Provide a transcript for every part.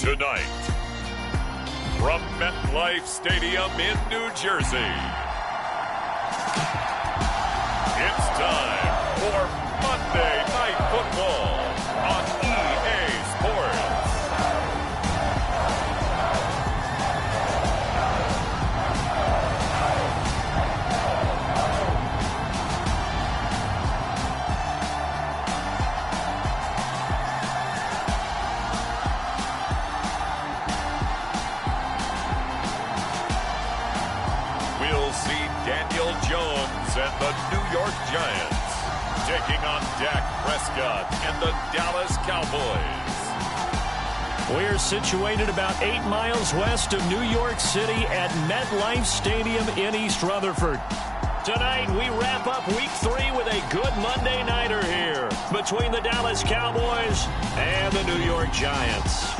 Tonight, from MetLife Stadium in New Jersey, it's time for Monday Night Football on EA Sports. Daniel Jones and the New York Giants taking on Dak Prescott and the Dallas Cowboys. We're situated about 8 miles west of New York City at MetLife Stadium in East Rutherford. Tonight, we wrap up Week 3 with a good Monday nighter here between the Dallas Cowboys and the New York Giants.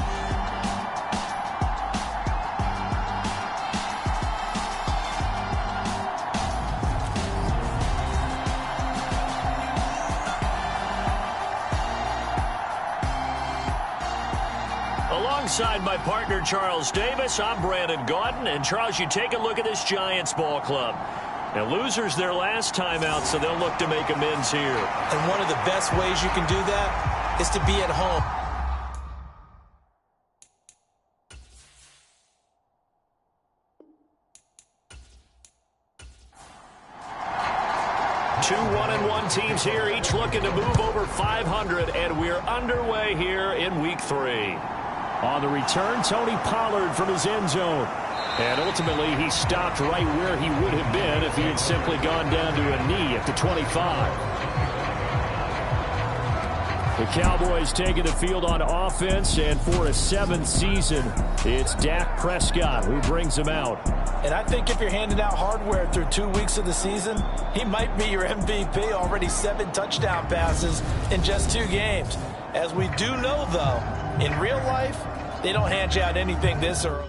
Alongside my partner, Charles Davis, I'm Brandon Gaudin. And, Charles, you take a look at this Giants ball club. Now, losers their last time out, so they'll look to make amends here. And one of the best ways you can do that is to be at home. Two 1-1 teams here, each looking to move over 500, and we're underway here in Week 3. On the return, Tony Pollard from his end zone. And ultimately, he stopped right where he would have been if he had simply gone down to a knee at the 25. The Cowboys taking the field on offense, and for a 7th season, it's Dak Prescott who brings them out. And I think if you're handing out hardware through 2 weeks of the season, he might be your MVP. Already 7 touchdown passes in just 2 games. As we do know, though, in real life, they don't hand you out anything this early.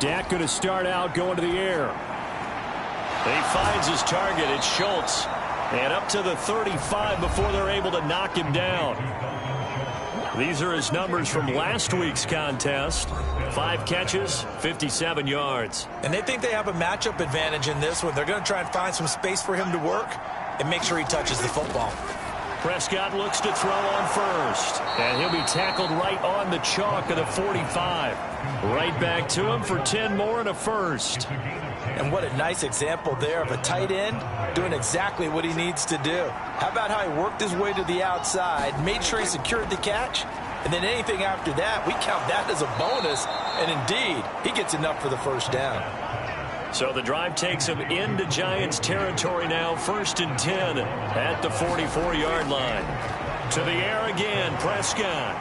Dak going to start out going to the air. He finds his target. It's Schultz. And up to the 35 before they're able to knock him down. These are his numbers from last week's contest. 5 catches, 57 yards. And they think they have a matchup advantage in this one. They're going to try and find some space for him to work and make sure he touches the football. Prescott looks to throw on first. And he'll be tackled right on the chalk of the 45. Right back to him for 10 more and a first. And what a nice example there of a tight end doing exactly what he needs to do. How about how he worked his way to the outside, made sure he secured the catch, and then anything after that, we count that as a bonus. And indeed, he gets enough for the first down. So the drive takes him into Giants territory now, 1st and 10 at the 44-yard line. To the air again, Prescott.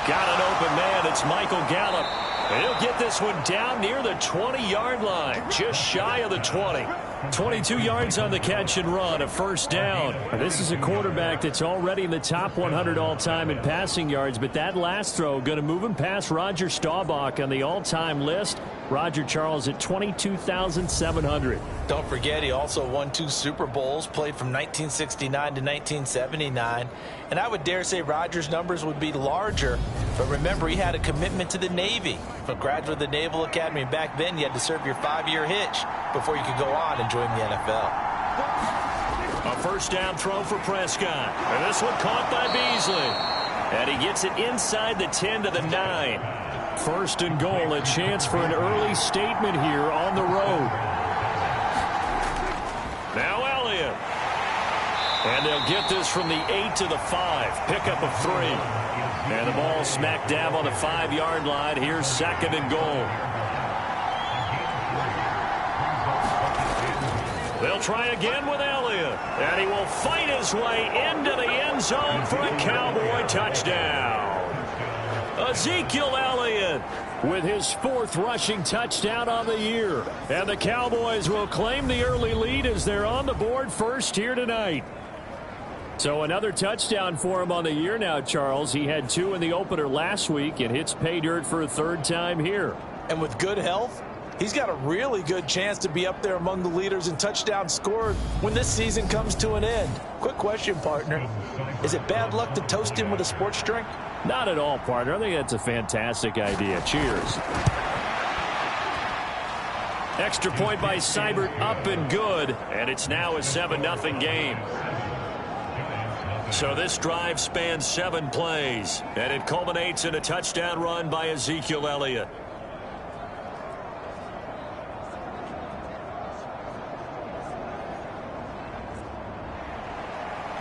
Got an open man. It's Michael Gallup. And he'll get this one down near the 20-yard line, just shy of the 20. 22 yards on the catch and run, a first down. This is a quarterback that's already in the top 100 all-time in passing yards, but that last throw going to move him past Roger Staubach on the all-time list. Roger Charles at 22,700. Don't forget, he also won 2 Super Bowls, played from 1969 to 1979. And I would dare say Roger's numbers would be larger, but remember, he had a commitment to the Navy. A graduate of the Naval Academy, back then you had to serve your 5-year hitch before you could go on and join the NFL. A first down throw for Prescott. And this one caught by Beasley. And he gets it inside the 10 to the 9. 1st and goal, a chance for an early statement here on the road. Now Elliott. And they'll get this from the 8 to the 5. Pickup of 3. And the ball smack dab on the 5-yard line. Here's 2nd and goal. They'll try again with Elliott. And he will fight his way into the end zone for a Cowboy touchdown. Ezekiel Elliott with his 4th rushing touchdown on the year. And the Cowboys will claim the early lead as they're on the board first here tonight. So another touchdown for him on the year now, Charles. He had 2 in the opener last week and hits pay dirt for a 3rd time here. And with good health, he's got a really good chance to be up there among the leaders in touchdowns scored when this season comes to an end. Quick question, partner. Is it bad luck to toast him with a sports drink? Not at all, partner. I think that's a fantastic idea. Cheers. Extra point by Seibert, up and good. And it's now a 7-0 game. So this drive spans 7 plays, and it culminates in a touchdown run by Ezekiel Elliott.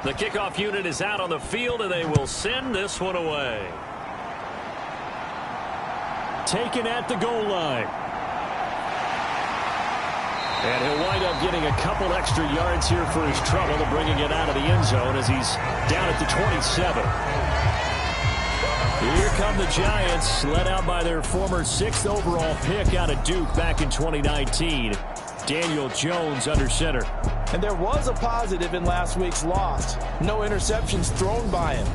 The kickoff unit is out on the field, and they will send this one away. Taken at the goal line. And he'll wind up getting a couple extra yards here for his trouble to bringing it out of the end zone as he's down at the 27. Here come the Giants, led out by their former 6th overall pick out of Duke back in 2019. Daniel Jones under center. And there was a positive in last week's loss. No interceptions thrown by him.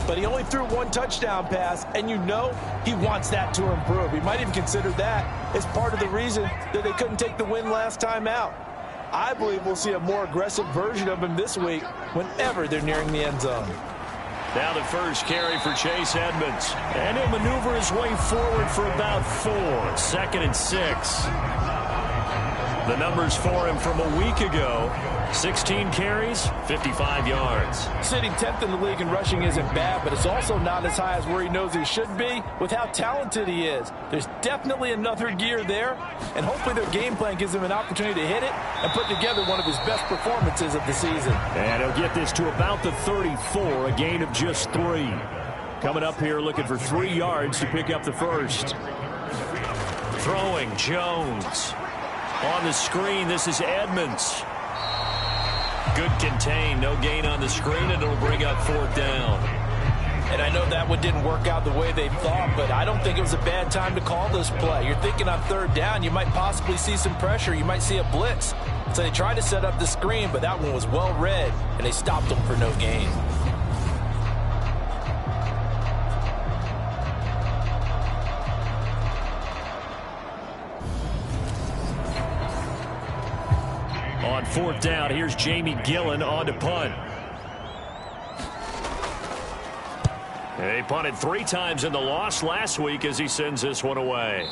But he only threw 1 touchdown pass, and you know he wants that to improve. He might even consider that as part of the reason that they couldn't take the win last time out. I believe we'll see a more aggressive version of him this week whenever they're nearing the end zone. Now the first carry for Chase Edmonds. And he'll maneuver his way forward for about 4. 2nd and 6. The numbers for him from a week ago: 16 carries, 55 yards. Sitting 10th in the league in rushing isn't bad, but it's also not as high as where he knows he should be with how talented he is. There's definitely another gear there, and hopefully their game plan gives him an opportunity to hit it and put together one of his best performances of the season. And he'll get this to about the 34, a gain of just 3. Coming up here looking for 3 yards to pick up the first. Throwing Jones. On the screen, this is Edmonds. Good contain, no gain on the screen, and it'll bring up 4th down. And I know that one didn't work out the way they thought, but I don't think it was a bad time to call this play. You're thinking on 3rd down, you might possibly see some pressure. You might see a blitz. So they tried to set up the screen, but that one was well read, and they stopped them for no gain. On 4th down, here's Jamie Gillen on to punt. They punted 3 times in the loss last week as he sends this one away.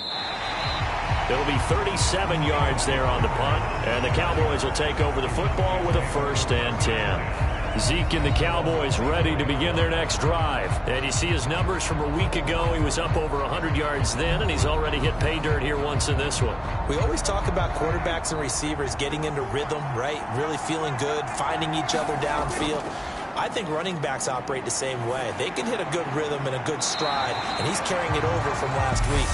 It'll be 37 yards there on the punt, and the Cowboys will take over the football with a 1st and 10. Zeke and the Cowboys ready to begin their next drive. And you see his numbers from a week ago. He was up over 100 yards then, and he's already hit pay dirt here once in this one. We always talk about quarterbacks and receivers getting into rhythm, right? Really feeling good, finding each other downfield. I think running backs operate the same way. They can hit a good rhythm and a good stride, and he's carrying it over from last week.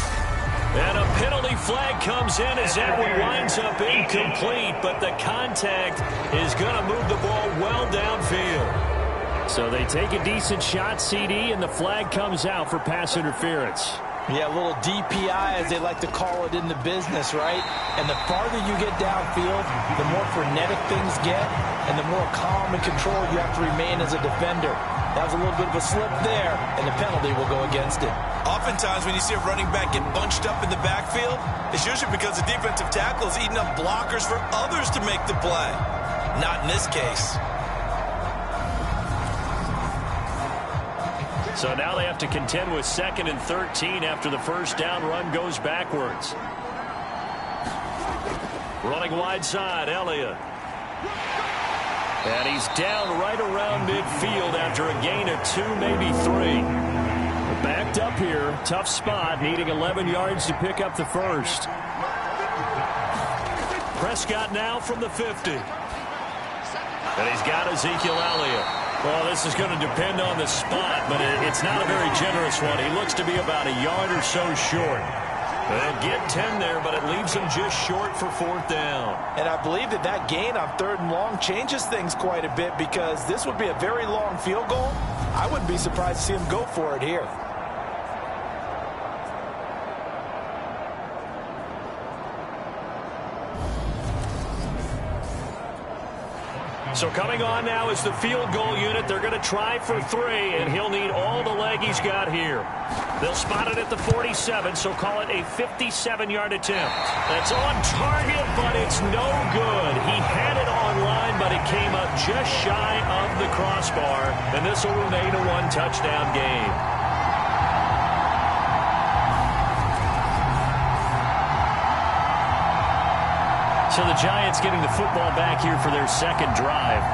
And a penalty flag comes in as that one winds up incomplete, but the contact is going to move the ball well downfield. So they take a decent shot, CD, and the flag comes out for pass interference. Yeah, a little DPI, as they like to call it in the business, right? And the farther you get downfield, the more frenetic things get, and the more calm and controlled you have to remain as a defender. That was a little bit of a slip there, and the penalty will go against it. Oftentimes when you see a running back get bunched up in the backfield, it's usually because the defensive tackle is eating up blockers for others to make the play. Not in this case. So now they have to contend with 2nd and 13 after the 1st down run goes backwards. Running wide side, Elliott. And he's down right around midfield after a gain of 2, maybe 3. Backed up here, tough spot, needing 11 yards to pick up the first. Prescott now from the 50. And he's got Ezekiel Elliott. Well, this is going to depend on the spot, but it's not a very generous one. He looks to be about a yard or so short. And get 10 there, but it leaves him just short for 4th down. And I believe that gain on 3rd and long changes things quite a bit, because this would be a very long field goal. I wouldn't be surprised to see him go for it here. So coming on now is the field goal unit. They're going to try for 3, and he'll need all the leg he's got here. They'll spot it at the 47, so call it a 57-yard attempt. That's on target, but it's no good. He had it on line, but it came up just shy of the crossbar, and this will remain a one-touchdown game. So the Giants getting the football back here for their second drive.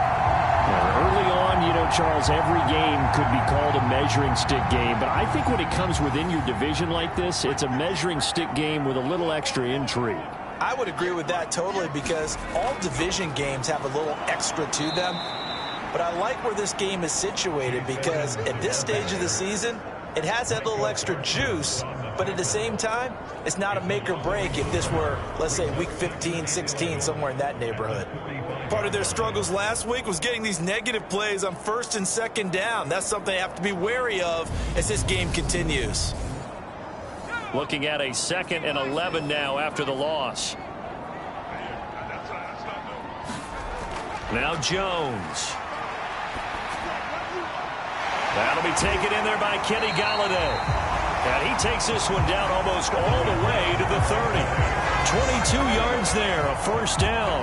Early on, you know, Charles, every game could be called a measuring stick game. But I think when it comes within your division like this, it's a measuring stick game with a little extra intrigue. I would agree with that totally because all division games have a little extra to them. But I like where this game is situated because at this stage of the season, it has that little extra juice. But at the same time, it's not a make or break if this were, let's say, week 15, 16, somewhere in that neighborhood. Part of their struggles last week was getting these negative plays on 1st and 2nd down. That's something they have to be wary of as this game continues. Looking at a 2nd and 11 now after the loss. Now Jones. That'll be taken in there by Kenny Golladay. And he takes this one down almost all the way to the 30. 22 yards there, a first down.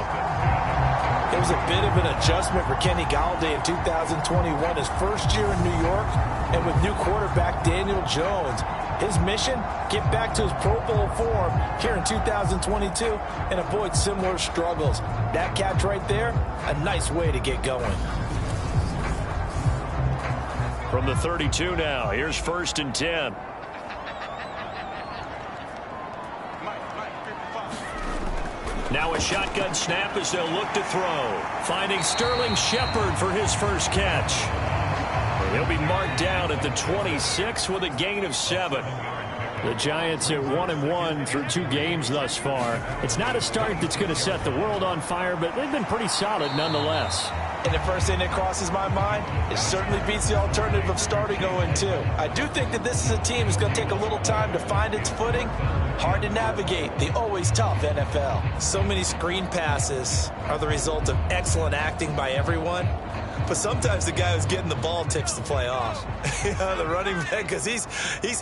It was a bit of an adjustment for Kenny Golladay in 2021, his first year in New York, and with new quarterback Daniel Jones. His mission, get back to his Pro Bowl form here in 2022 and avoid similar struggles. That catch right there, a nice way to get going. From the 32 now, here's 1st and 10. Now a shotgun snap as they'll look to throw. Finding Sterling Shepard for his first catch. He'll be marked down at the 26 with a gain of 7. The Giants at 1-1 through 2 games thus far. It's not a start that's going to set the world on fire, but they've been pretty solid nonetheless. And the first thing that crosses my mind, it certainly beats the alternative of starting 0-2. I do think that this is a team that's going to take a little time to find its footing. Hard to navigate the always tough NFL. So many screen passes are the result of excellent acting by everyone. But sometimes the guy who's getting the ball tips the play off. The running back, because he's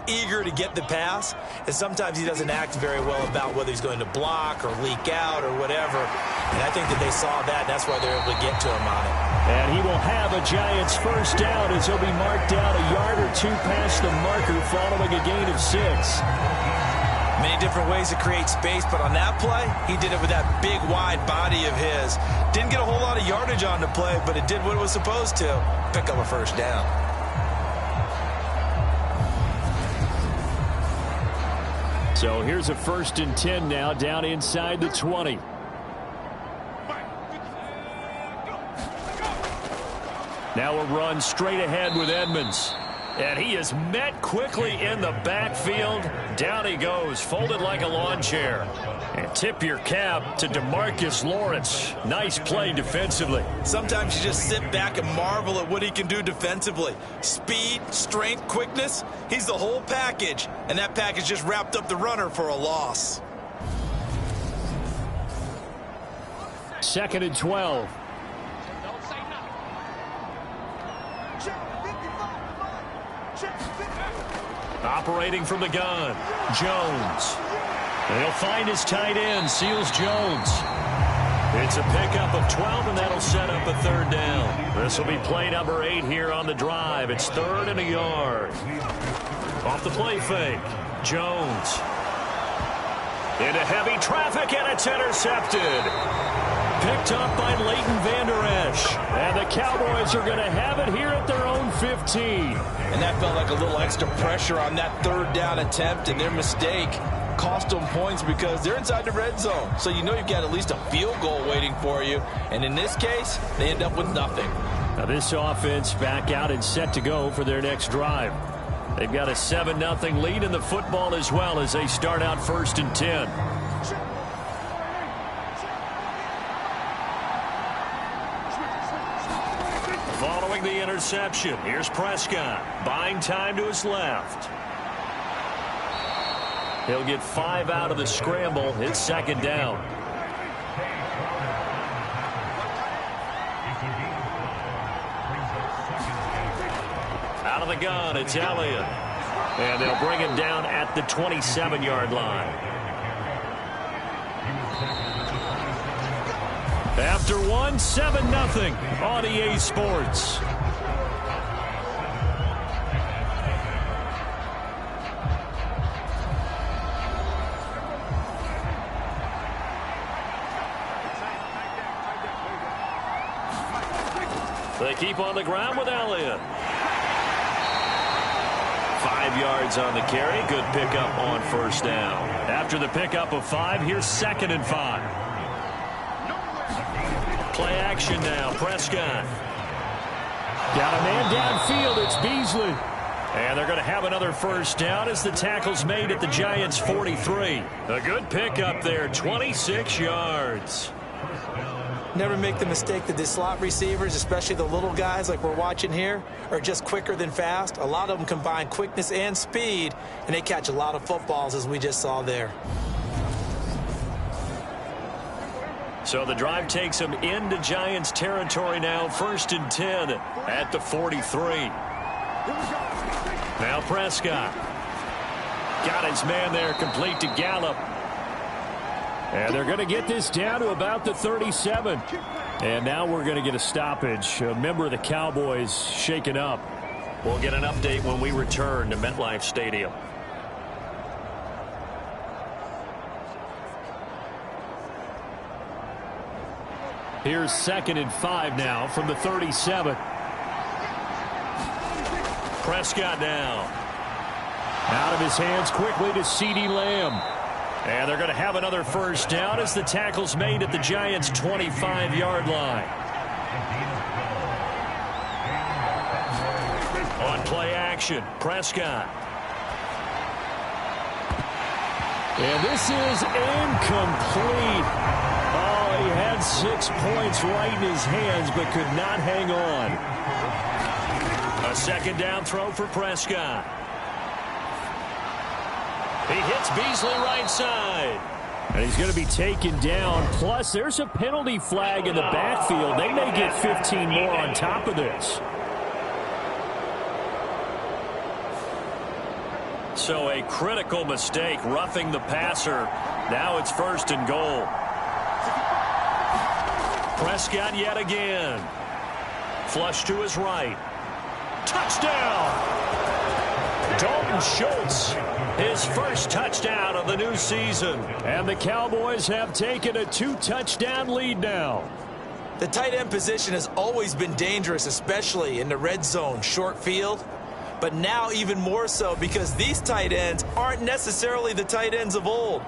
eager to get the pass, and sometimes he doesn't act very well about whether he's going to block or leak out or whatever. And I think that they saw that, and that's why they're able to get to him on it. And he will have a Giants first down as he'll be marked down a yard or 2 past the marker following a gain of 6. Many different ways to create space, but on that play, he did it with that big, wide body of his. Didn't get a whole lot of yardage on the play, but it did what it was supposed to. Pick up a first down. So here's a 1st and 10 now down inside the 20. Now a run straight ahead with Edmonds. And he is met quickly in the backfield. Down he goes, folded like a lawn chair. And tip your cap to DeMarcus Lawrence. Nice play defensively. Sometimes you just sit back and marvel at what he can do defensively. Speed, strength, quickness. He's the whole package. And that package just wrapped up the runner for a loss. 2nd and 12. Operating from the gun, Jones. They'll find his tight end, Seals Jones. It's a pickup of 12, and that'll set up a 3rd down. This will be play number 8 here on the drive. It's 3rd and a yard. Off the play fake, Jones. Into heavy traffic, and it's intercepted. Picked up by Leighton Vander Esch. And the Cowboys are going to have it here at their own 15. And that felt like a little extra pressure on that 3rd down attempt, and their mistake cost them points because they're inside the red zone. So you know you've got at least a field goal waiting for you. And in this case, they end up with nothing. Now this offense back out and set to go for their next drive. They've got a 7-0 lead in the football as well as they start out 1st and 10. Following the interception, here's Prescott. Buying time to his left. He'll get 5 out of the scramble. It's 2nd down. Out of the gun, it's Elliott. And they'll bring him down at the 27-yard line. After one, 7-0 on EA Sports. They keep on the ground with Elliott. 5 yards on the carry. Good pickup on first down. After the pickup of 5, here's 2nd and 5. Play action now. Prescott. Got a man downfield. It's Beasley. And they're going to have another first down as the tackle's made at the Giants' 43. A good pickup there. 26 yards. Never make the mistake that the slot receivers, especially the little guys like we're watching here, are just quicker than fast. A lot of them combine quickness and speed, and they catch a lot of footballs, as we just saw there. So the drive takes them into Giants territory now. 1st and 10 at the 43. Now Prescott. Got his man there, complete to Gallup. And they're going to get this down to about the 37. And now we're going to get a stoppage. A member of the Cowboys shaken up. We'll get an update when we return to MetLife Stadium. Here's 2nd and 5 now from the 37. Prescott now. Out of his hands quickly to CeeDee Lamb. And they're going to have another first down as the tackle's made at the Giants' 25-yard line. On play action, Prescott. And this is incomplete. Oh, he had 6 points right in his hands but could not hang on. A 2nd down throw for Prescott. He hits Beasley right side. And he's going to be taken down. Plus, there's a penalty flag in the backfield. They may get 15 more on top of this. So a critical mistake, roughing the passer. Now it's 1st and goal. Prescott yet again. Flush to his right. Touchdown! Dalton Schultz, his first touchdown of the new season. And the Cowboys have taken a 2-touchdown lead now. The tight end position has always been dangerous, especially in the red zone, short field. But now even more so because these tight ends aren't necessarily the tight ends of old.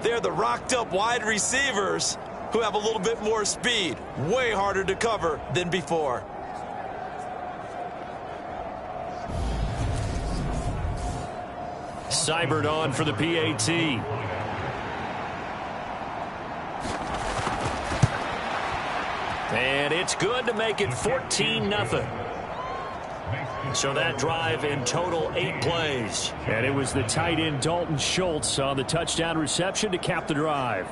They're the rocked-up wide receivers who have a little bit more speed. Way harder to cover than before. Seibert on for the PAT. And it's good to make it 14-0. So that drive in total 8 plays. And it was the tight end Dalton Schultz on the touchdown reception to cap the drive.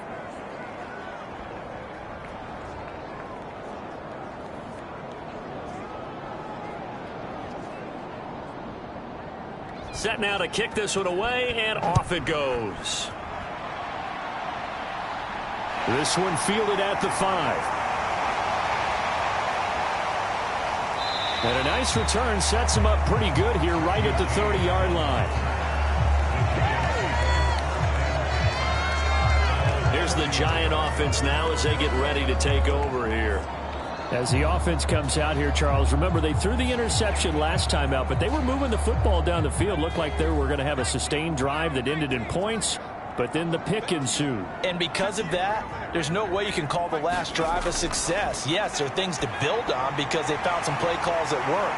Set now to kick this one away, and off it goes. This one fielded at the 5. And a nice return sets him up pretty good here right at the 30-yard line. Here's the Giant offense now as they get ready to take over here. As the offense comes out here, Charles, remember they threw the interception last time out, but they were moving the football down the field. Looked like they were going to have a sustained drive that ended in points, but then the pick ensued. And because of that, there's no way you can call the last drive a success. Yes, there are things to build on because they found some play calls that work.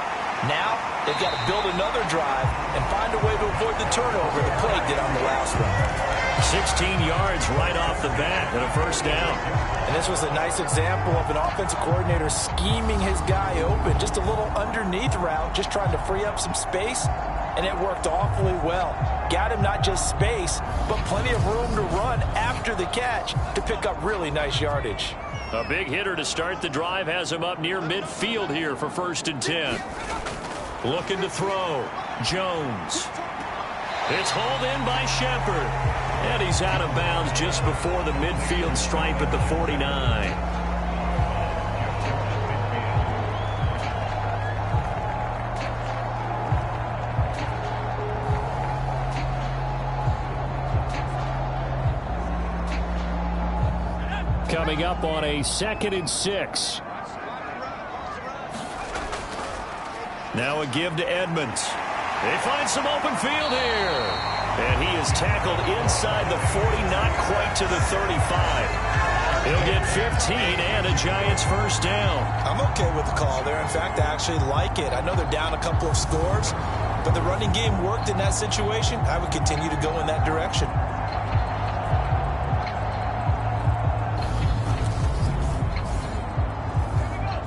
Now, they've got to build another drive and find a way to avoid the turnover the play did on the last one. 16 yards right off the bat and a first down. And this was a nice example of an offensive coordinator scheming his guy open. Just a little underneath route, just trying to free up some space, and it worked awfully well. Got him not just space, but plenty of room to run after the catch to pick up really nice yardage. A big hitter to start the drive has him up near midfield here for 1st and 10. Looking to throw. Jones. It's hauled in by Shepard. And he's out of bounds just before the midfield stripe at the 49. Coming up on a 2nd and 6. Now a give to Edmonds. They find some open field here. And he is tackled inside the 40, not quite to the 35. He'll get 15 and a Giants first down. I'm okay with the call there. In fact, I actually like it. I know they're down a couple of scores, but the running game worked in that situation. I would continue to go in that direction.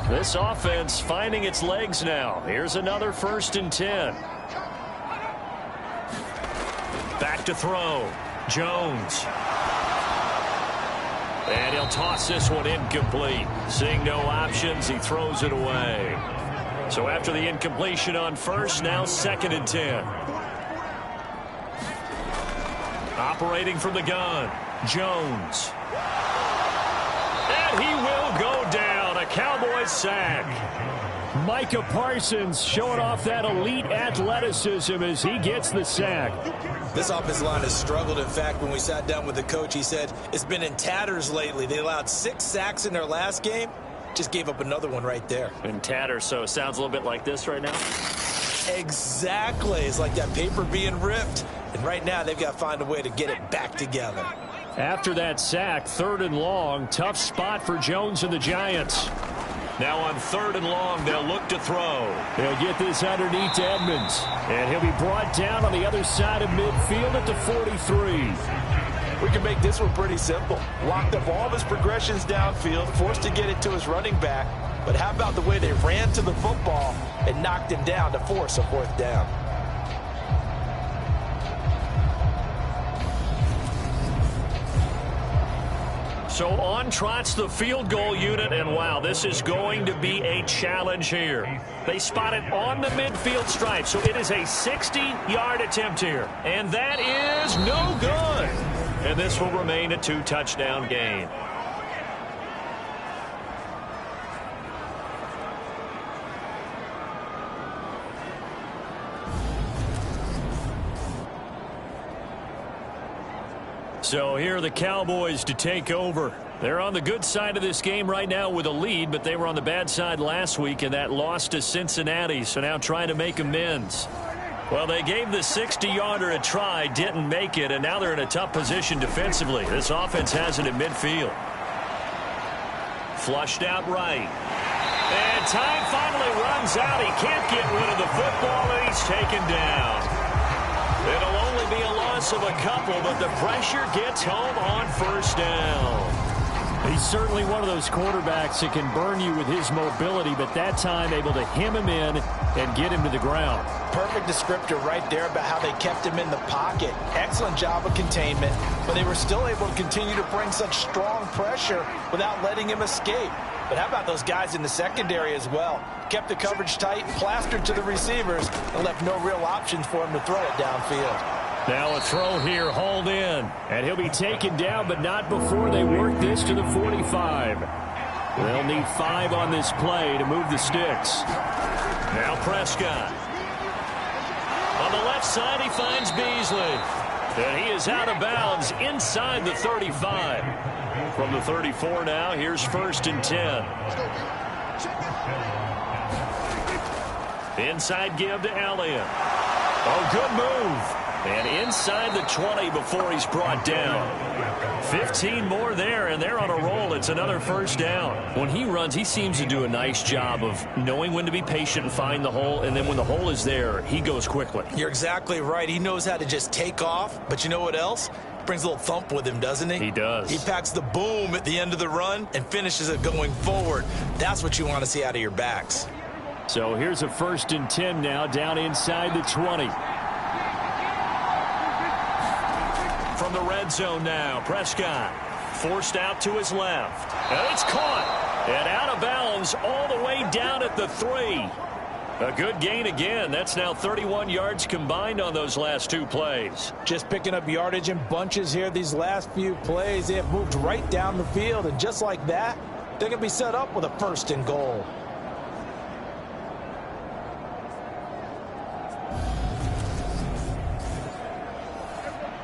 This offense finding its legs now. Here's another 1st and 10. Back to throw. Jones. And he'll toss this one incomplete. Seeing no options, he throws it away. So after the incompletion on first, now 2nd and 10. Operating from the gun. Jones. And he will go down. A Cowboys sack. Micah Parsons showing off that elite athleticism as he gets the sack. This offensive line has struggled. In fact, when we sat down with the coach, he said it's been in tatters lately. They allowed 6 sacks in their last game. Just gave up another one right there. In tatters, so it sounds a little bit like this right now. Exactly. It's like that paper being ripped. And right now, they've got to find a way to get it back together. After that sack, 3rd and long. Tough spot for Jones and the Giants. Now on 3rd and long, they'll look to throw. They'll get this underneath to Edmonds. And he'll be brought down on the other side of midfield at the 43. We can make this one pretty simple. Locked up all of his progressions downfield, forced to get it to his running back. But how about the way they ran to the football and knocked him down to force a 4th down? So on trots the field goal unit, and wow, this is going to be a challenge here. They spot it on the midfield stripe, so it is a 60-yard attempt here. And that is no good. And this will remain a 2-touchdown game. So here are the Cowboys to take over. They're on the good side of this game right now with a lead, but they were on the bad side last week in that loss to Cincinnati, so now trying to make amends. Well, they gave the 60-yarder a try, didn't make it, and now they're in a tough position defensively. This offense has it in midfield. Flushed out right. And time finally runs out. He can't get rid of the football, and he's taken down. It'll only be a loss of a couple, but the pressure gets home on 1st down. He's certainly one of those quarterbacks that can burn you with his mobility, but that time able to hem him in and get him to the ground. Perfect descriptor right there about how they kept him in the pocket. Excellent job of containment, but they were still able to continue to bring such strong pressure without letting him escape. But how about those guys in the secondary as well? Kept the coverage tight, plastered to the receivers, and left no real options for him to throw it downfield. Now a throw here, hauled in. And he'll be taken down, but not before they work this to the 45. They'll need 5 on this play to move the sticks. Now Prescott. On the left side, he finds Beasley. And he is out of bounds inside the 35. From the 34 now, here's 1st and 10. Inside give to Elliott. Oh, good move. And inside the 20 before he's brought down. 15 more there, and they're on a roll. It's another 1st down. When he runs, he seems to do a nice job of knowing when to be patient and find the hole, and then when the hole is there, he goes quickly. You're exactly right. He knows how to just take off, but you know what else? Brings a little thump with him, doesn't he? He does. He packs the boom at the end of the run and finishes it going forward. That's what you want to see out of your backs. So here's a 1st and 10 now, down inside the 20. From the red zone now, Prescott forced out to his left. And it's caught. And out of bounds all the way down at the 3. A good gain again. That's now 31 yards combined on those last two plays. Just picking up yardage in bunches here these last few plays. They have moved right down the field, and just like that, they're going to be set up with a 1st and goal.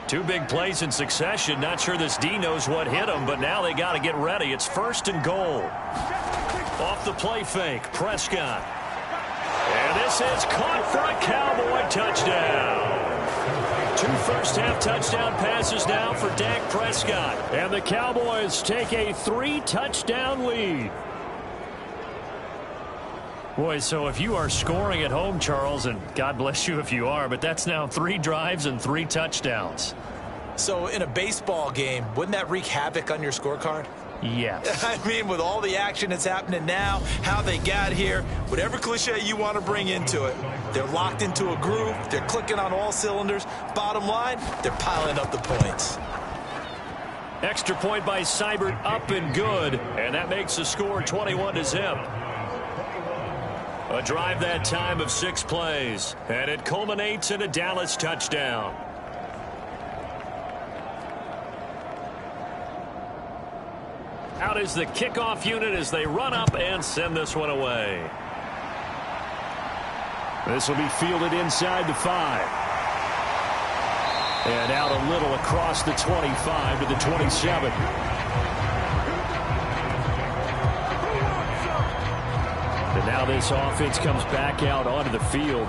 Two big plays in succession. Not sure this D knows what hit him, but now they got to get ready. It's 1st and goal. Off the play fake, Prescott. And this is caught for a Cowboy touchdown. 2 first-half touchdown passes now for Dak Prescott. And the Cowboys take a 3-touchdown lead. Boy, so if you are scoring at home, Charles, and God bless you if you are, but that's now 3 drives and 3 touchdowns. So in a baseball game, wouldn't that wreak havoc on your scorecard? Yes. I mean, with all the action that's happening now, how they got here, whatever cliche you want to bring into it, they're locked into a groove, they're clicking on all cylinders. Bottom line, they're piling up the points. Extra point by Seibert, up and good, and that makes the score 21-zip. A drive that time of 6 plays, and it culminates in a Dallas touchdown. Out is the kickoff unit as they run up and send this one away. This will be fielded inside the 5. And out a little across the 25 to the 27. And now this offense comes back out onto the field.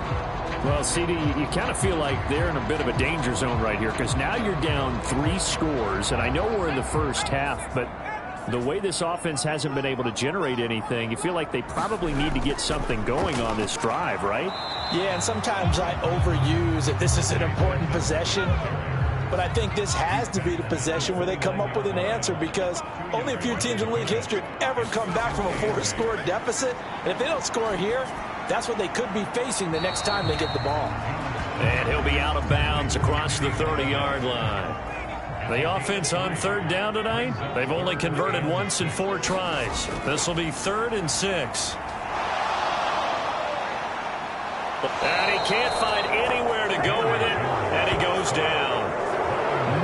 Well, CD, you kind of feel like they're in a bit of a danger zone right here because now you're down 3 scores. And I know we're in the first half, but the way this offense hasn't been able to generate anything, you feel like they probably need to get something going on this drive, right? Yeah, and sometimes I overuse that this is an important possession. But I think this has to be the possession where they come up with an answer because only a few teams in league history have ever come back from a 4-score deficit. And if they don't score here, that's what they could be facing the next time they get the ball. And he'll be out of bounds across the 30-yard line. The offense on 3rd down tonight, they've only converted once in 4 tries. This will be 3rd and 6. And he can't find anywhere to go with it, and he goes down.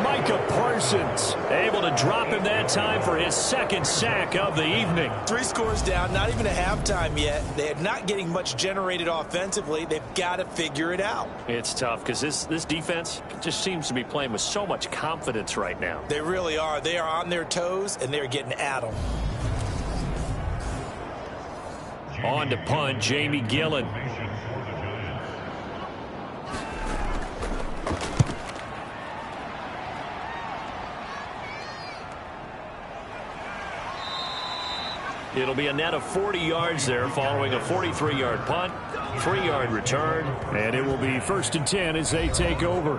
Micah Parsons able to drop him that time for his 2nd sack of the evening. 3 scores down, not even a halftime yet. They're not getting much generated offensively. They've got to figure it out. It's tough because this defense just seems to be playing with so much confidence right now. They really are. They are on their toes, and they're getting at them. On to punt, Jamie Gillen. It'll be a net of 40 yards there following a 43-yard punt, 3-yard return, and it will be 1st and 10 as they take over.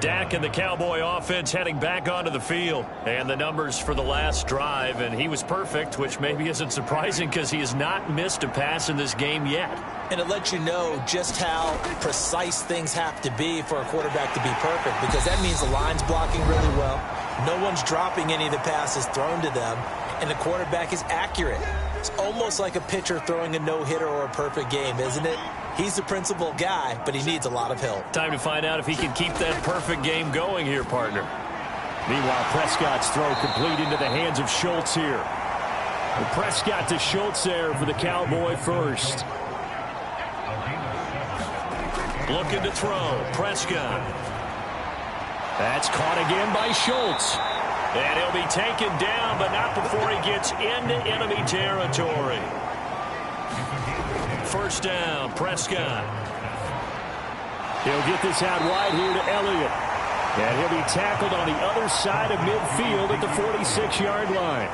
Dak and the Cowboy offense heading back onto the field. And the numbers for the last drive, and he was perfect, which maybe isn't surprising because he has not missed a pass in this game yet. And it lets you know just how precise things have to be for a quarterback to be perfect, because that means the line's blocking really well. No one's dropping any of the passes thrown to them, and the quarterback is accurate. It's almost like a pitcher throwing a no-hitter or a perfect game, isn't it? He's the principal guy, but he needs a lot of help. Time to find out if he can keep that perfect game going here, partner. Meanwhile, Prescott's throw complete into the hands of Schultz here. And Prescott to Schultz there for the Cowboy first. Looking to throw. Prescott. That's caught again by Schultz. And he'll be taken down, but not before he gets into enemy territory. First down, Prescott. He'll get this out wide here to Elliott. And he'll be tackled on the other side of midfield at the 46-yard line.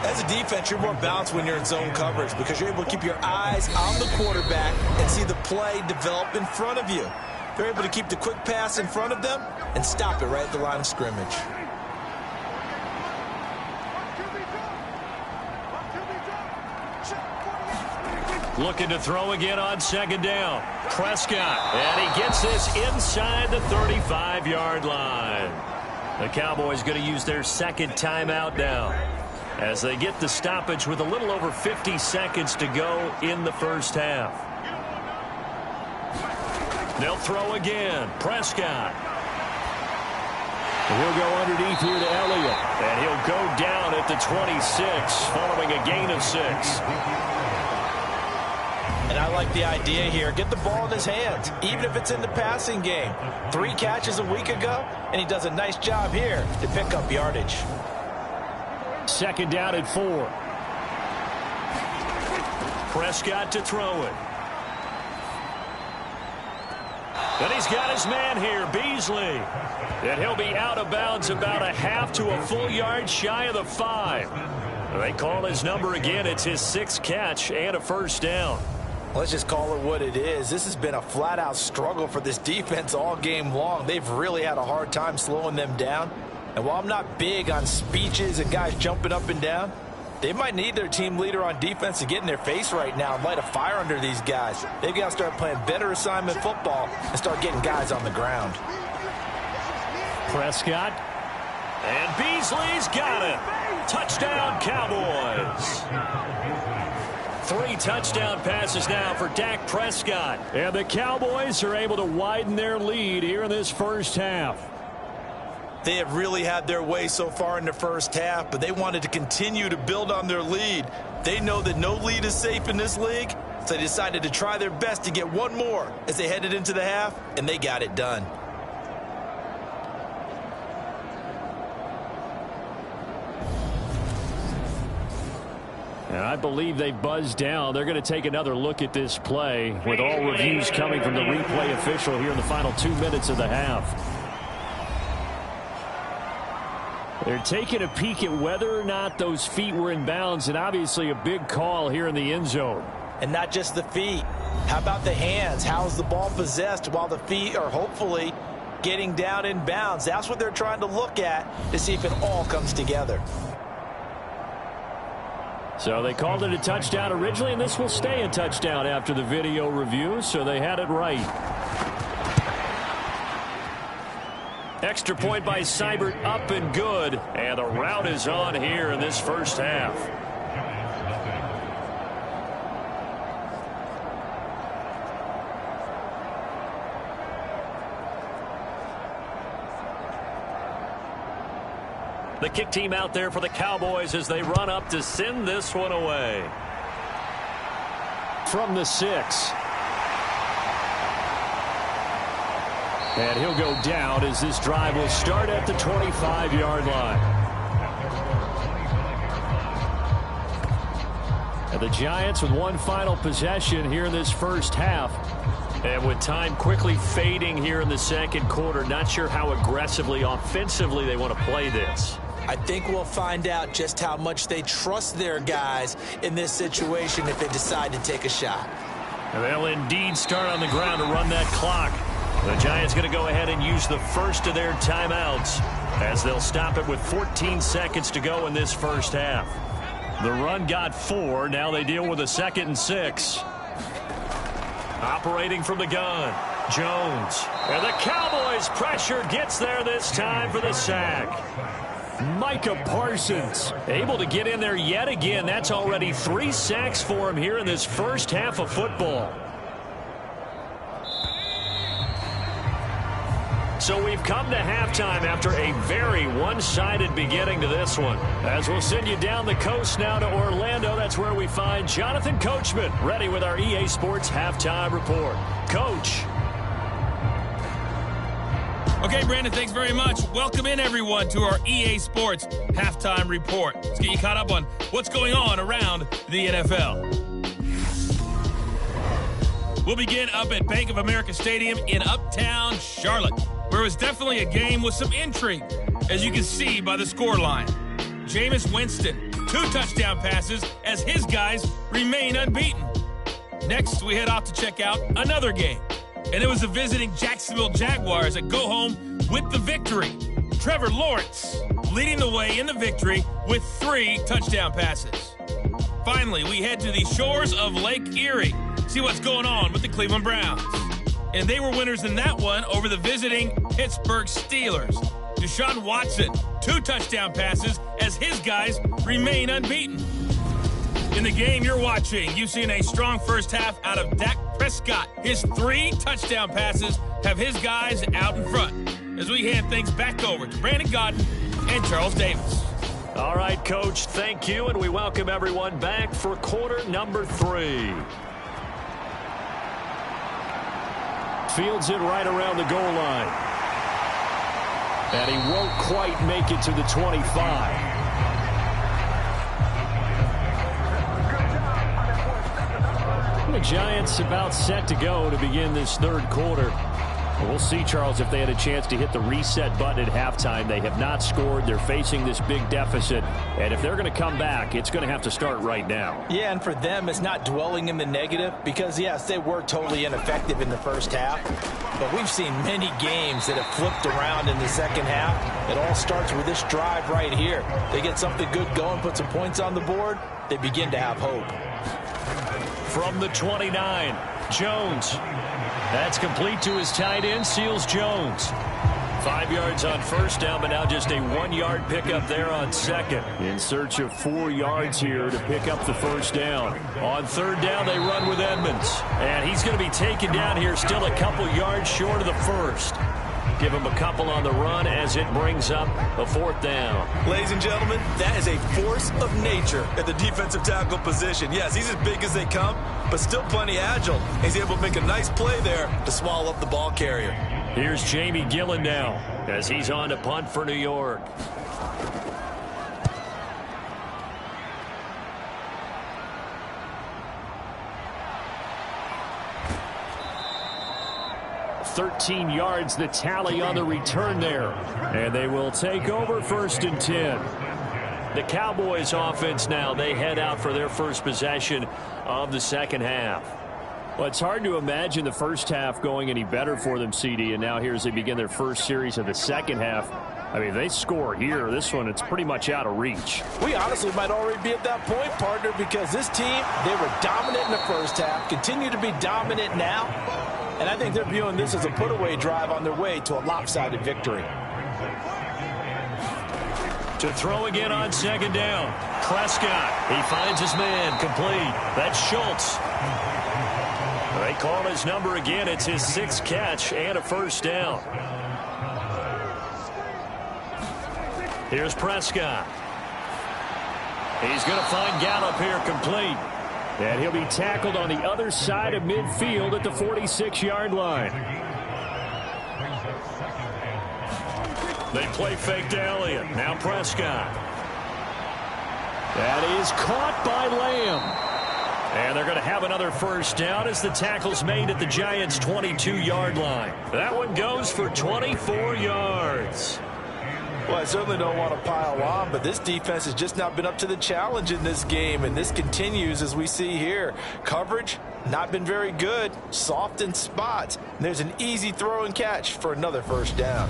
As a defense, you're more balanced when you're in zone coverage because you're able to keep your eyes on the quarterback and see the play develop in front of you. They're able to keep the quick pass in front of them and stop it right at the line of scrimmage. Looking to throw again on second down. Prescott. And he gets this inside the 35-yard line. The Cowboys going to use their second timeout now as they get the stoppage with a little over 50 seconds to go in the first half. They'll throw again. Prescott. He'll go underneath here to Elliott. And he'll go down at the 26 following a gain of 6. And I like the idea here. Get the ball in his hands, even if it's in the passing game. 3 catches a week ago, and he does a nice job here to pick up yardage. Second down at 4. Prescott to throw it. And he's got his man here, Beasley. And he'll be out of bounds about a half to a full yard shy of the 5. They call his number again. It's his 6th catch and a first down. Let's just call it what it is. This has been a flat-out struggle for this defense all game long. They've really had a hard time slowing them down. And while I'm not big on speeches and guys jumping up and down, they might need their team leader on defense to get in their face right now and light a fire under these guys. They've got to start playing better assignment football and start getting guys on the ground. Prescott. And Beasley's got it. Touchdown, Cowboys. 3 touchdown passes now for Dak Prescott. And the Cowboys are able to widen their lead here in this first half. They have really had their way so far in the first half, but they wanted to continue to build on their lead. They know that no lead is safe in this league, so they decided to try their best to get one more as they headed into the half, and they got it done. And I believe they buzzed down. They're going to take another look at this play with all reviews coming from the replay official here in the final 2 minutes of the half. They're taking a peek at whether or not those feet were in bounds, and obviously a big call here in the end zone. And not just the feet. How about the hands? How's the ball possessed while the feet are hopefully getting down in bounds? That's what they're trying to look at to see if it all comes together. So they called it a touchdown originally, and this will stay a touchdown after the video review, so they had it right. Extra point by Seibert, up and good. And the route is on here in this first half. The kick team out there for the Cowboys as they run up to send this one away. From the 6. And he'll go down as this drive will start at the 25-yard line. And the Giants with one final possession here in this first half. And with time quickly fading here in the second quarter, not sure how aggressively, offensively they want to play this. I think we'll find out just how much they trust their guys in this situation if they decide to take a shot. And they'll indeed start on the ground to run that clock. The Giants going to go ahead and use the first of their timeouts as they'll stop it with 14 seconds to go in this first half. The run got 4. Now they deal with a 2nd and 6. Operating from the gun, Jones. And the Cowboys pressure gets there this time for the sack. Micah Parsons able to get in there yet again. That's already 3 sacks for him here in this first half of football. So we've come to halftime after a very one-sided beginning to this one. As we'll send you down the coast now to Orlando, that's where we find Jonathan Coachman ready with our EA Sports Halftime Report. Coach. Okay, Brandon, thanks very much. Welcome in, everyone, to our EA Sports Halftime Report. Let's get you caught up on what's going on around the NFL. We'll begin up at Bank of America Stadium in Uptown Charlotte, where it was definitely a game with some intrigue, as you can see by the scoreline. Jameis Winston, 2 touchdown passes as his guys remain unbeaten. Next, we head off to check out another game, and it was the visiting Jacksonville Jaguars that go home with the victory. Trevor Lawrence leading the way in the victory with 3 touchdown passes. Finally, we head to the shores of Lake Erie, see what's going on with the Cleveland Browns. And they were winners in that one over the visiting Pittsburgh Steelers. Deshaun Watson, 2 touchdown passes as his guys remain unbeaten. In the game you're watching, you've seen a strong first half out of Dak Prescott. His 3 touchdown passes have his guys out in front. As we hand things back over to Brandon Godden and Charles Davis. All right, Coach, thank you, and we welcome everyone back for quarter number 3. Fields it right around the goal line. And he won't quite make it to the 25. The Giants about set to go to begin this third quarter. We'll see, Charles, if they had a chance to hit the reset button at halftime. They have not scored. They're facing this big deficit. And if they're going to come back, it's going to have to start right now. Yeah, and for them, it's not dwelling in the negative because, yes, they were totally ineffective in the first half. But we've seen many games that have flipped around in the second half. It all starts with this drive right here. They get something good going, put some points on the board, they begin to have hope. From the 29, Jones. That's complete to his tight end, Seals Jones. 5 yards on first down, but now just a 1-yard pickup there on second. In search of 4 yards here to pick up the first down. On third down, they run with Edmonds. And he's going to be taken down here, still a couple yards short of the first. Give him a couple on the run as it brings up a 4th down. Ladies and gentlemen, that is a force of nature at the defensive tackle position. Yes, he's as big as they come, but still plenty agile. He's able to make a nice play there to swallow up the ball carrier. Here's Jamie Gillen now as he's on to punt for New York. "13 yards the tally on the return there. And they will take over 1st and 10. The Cowboys offense now, they head out for their first possession of the second half. Well, it's hard to imagine the first half going any better for them, CD, and now here as they begin their first series of the second half. I mean, they score here. This one, it's pretty much out of reach. We honestly might already be at that point, partner, because this team, they were dominant in the first half, continue to be dominant now, and I think they're viewing this as a put-away drive on their way to a lopsided victory. To throw again on second down. Prescott, he finds his man, complete. That's Schultz. They call his number again. It's his 6th catch and a first down. Here's Prescott. He's going to find Gallup here, complete. And he'll be tackled on the other side of midfield at the 46-yard line. They play fake to Elliott. Now Prescott. That is caught by Lamb. And they're going to have another first down as the tackle's made at the Giants' 22-yard line. That one goes for 24 yards. Well, I certainly don't want to pile on, but this defense has just not been up to the challenge in this game, and this continues as we see here. Coverage, not been very good, soft in spots. And there's an easy throw and catch for another first down.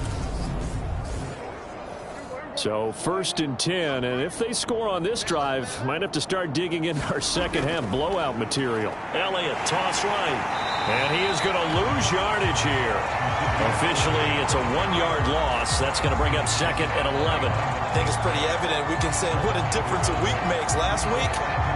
So 1st and 10, and if they score on this drive, might have to start digging into our second half blowout material. Elliott, toss right. And he is going to lose yardage here. Officially, it's a 1-yard loss. That's going to bring up 2nd and 11. I think it's pretty evident. We can say what a difference a week makes. Last week,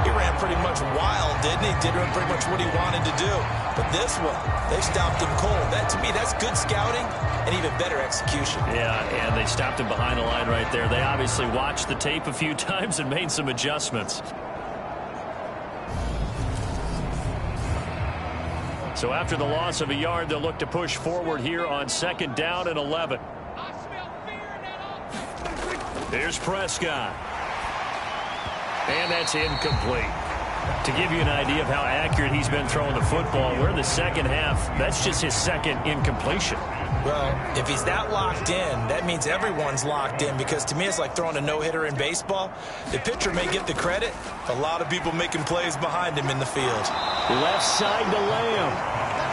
he ran pretty much wild, didn't he? Did pretty much what he wanted to do. But this one, they stopped him cold. That, to me, that's good scouting and even better execution. Yeah, and they stopped him behind the line right there. They obviously watched the tape a few times and made some adjustments. So after the loss of a yard, they'll look to push forward here on 2nd down and 11. Here's Prescott. And that's incomplete. To give you an idea of how accurate he's been throwing the football, we're in the second half. That's just his 2nd incompletion. Well, if he's that locked in, that means everyone's locked in, because to me it's like throwing a no-hitter in baseball. The pitcher may get the credit, a lot of people making plays behind him in the field. Left side to Lamb.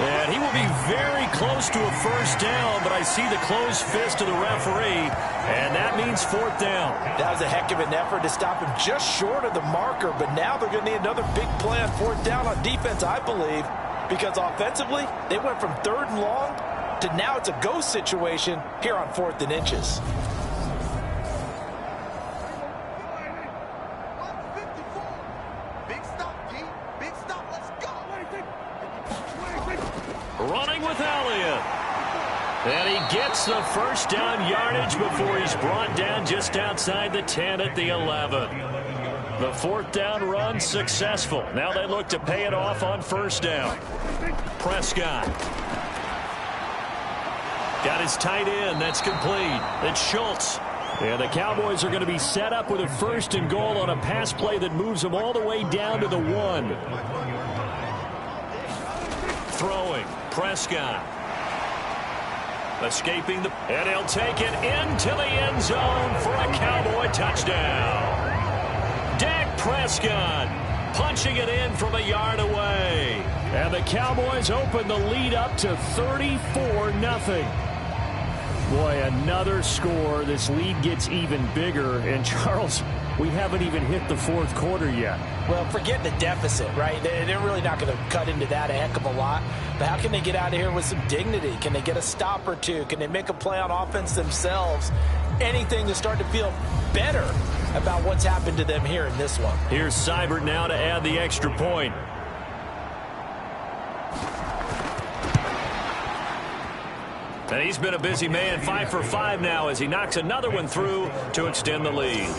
And he will be very close to a first down, but I see the closed fist of the referee, and that means 4th down. That was a heck of an effort to stop him just short of the marker, but now they're going to need another big play on 4th down on defense, I believe, because offensively, they went from 3rd and long to now it's a go situation here on 4th and inches. And he gets the first down yardage before he's brought down just outside the 10 at the 11. The fourth down run successful. Now they look to pay it off on first down. Prescott. Got his tight end. That's complete. It's Schultz. And the Cowboys are going to be set up with a first and goal on a pass play that moves them all the way down to the 1. Throwing. Prescott. Escaping the... And he'll take it into the end zone for a Cowboy touchdown. Dak Prescott punching it in from a yard away. And the Cowboys open the lead up to 34-0. Boy, another score. This lead gets even bigger. And, Charles, we haven't even hit the fourth quarter yet. Well, forget the deficit, right? They're really not going to cut into that a heck of a lot. But how can they get out of here with some dignity? Can they get a stop or two? Can they make a play on offense themselves? Anything to start to feel better about what's happened to them here in this one. Here's Seibert now to add the extra point. And he's been a busy man, 5 for 5 now as he knocks another one through to extend the lead.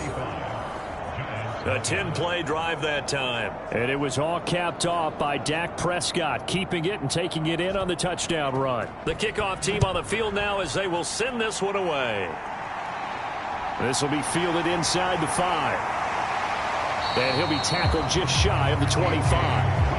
A 10-play drive that time. And it was all capped off by Dak Prescott, keeping it and taking it in on the touchdown run. The kickoff team on the field now as they will send this one away. This will be fielded inside the 5. And he'll be tackled just shy of the 25.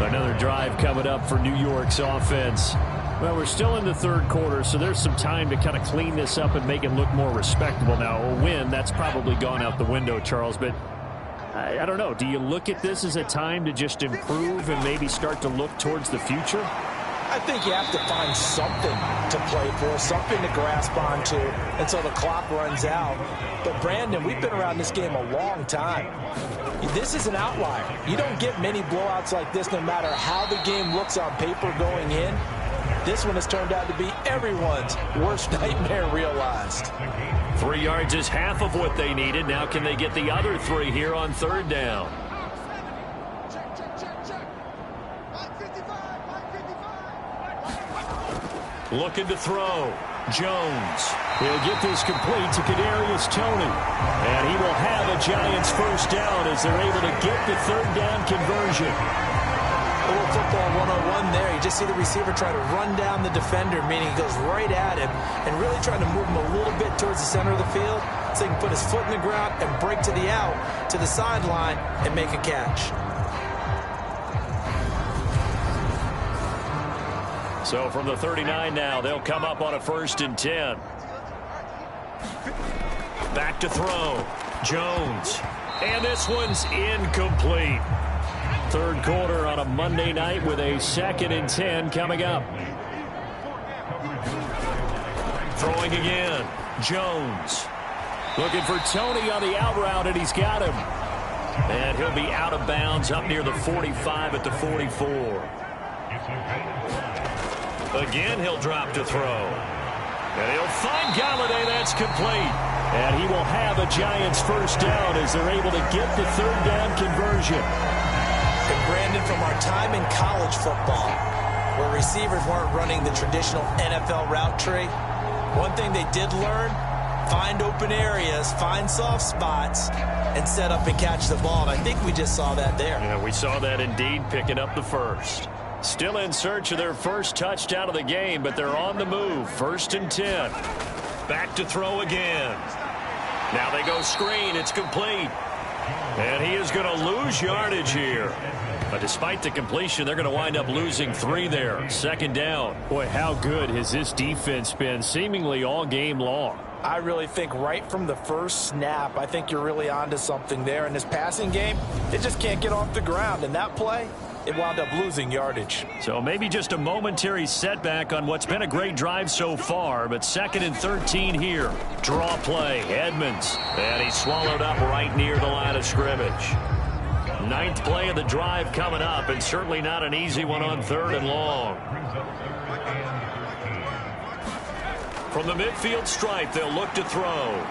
Another drive coming up for New York's offense. Well, we're still in the third quarter, so there's some time to kind of clean this up and make it look more respectable. Now, a win, that's probably gone out the window, Charles, but I don't know. Do you look at this as a time to just improve and maybe start to look towards the future? I think you have to find something to play for, something to grasp onto until the clock runs out. But, Brandon, we've been around this game a long time. This is an outlier. You don't get many blowouts like this no matter how the game looks on paper going in. This one has turned out to be everyone's worst nightmare realized. 3 yards is half of what they needed. Now can they get the other 3 here on third down? Looking to throw. Jones. He'll get this complete to Kadarius Toney. And he will have a Giants first down as they're able to get the third down conversion. A little football 101 there. You just see the receiver try to run down the defender, meaning he goes right at him and really trying to move him a little bit towards the center of the field so he can put his foot in the ground and break to the out, to the sideline, and make a catch. So from the 39 now, they'll come up on a 1st and 10. Back to throw. Jones. And this one's incomplete. Third quarter on a Monday night with a 2nd and 10 coming up. Throwing again. Jones. Looking for Toney on the out route, and he's got him. And he'll be out of bounds up near the 45 at the 44. Again, he'll drop to throw. And he'll find Galladay. That's complete. And he will have a Giants first down as they're able to get the third down conversion. And Brandon, from our time in college football, where receivers weren't running the traditional NFL route tree, one thing they did learn, find open areas, find soft spots, and set up and catch the ball. And I think we just saw that there. Yeah, we saw that indeed, picking up the first. Still in search of their first touchdown of the game, but they're on the move. 1st and 10. Back to throw again. Now they go screen. It's complete. And he is going to lose yardage here. But despite the completion, they're going to wind up losing 3 there. 2nd down. Boy, how good has this defense been seemingly all game long? I really think right from the first snap, I think you're really onto something there. In this passing game, they just can't get off the ground. And that play, it wound up losing yardage. So maybe just a momentary setback on what's been a great drive so far, but 2nd and 13 here. Draw play, Edmonds. And he's swallowed up right near the line of scrimmage. 9th play of the drive coming up, and certainly not an easy one on 3rd and long. From the midfield stripe, they'll look to throw.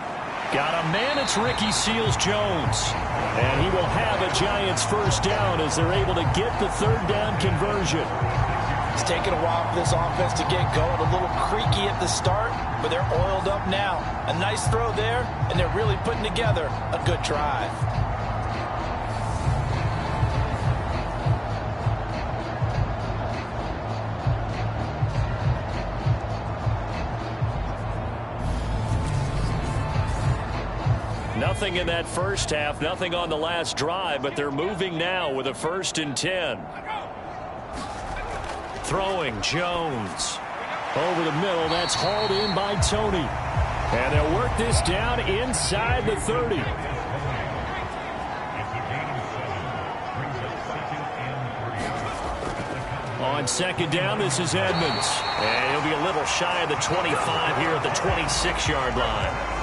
Got a man, it's Ricky Seals-Jones. And he will have a Giants first down as they're able to get the third down conversion. It's taken a while for this offense to get going. A little creaky at the start, but they're oiled up now. A nice throw there, and they're really putting together a good drive. Nothing in that first half, nothing on the last drive, but they're moving now with a 1st and 10. Throwing Jones. Over the middle, that's hauled in by Tony. And they'll work this down inside the 30. On 2nd down, this is Edmonds. And he'll be a little shy of the 25 here at the 26-yard line.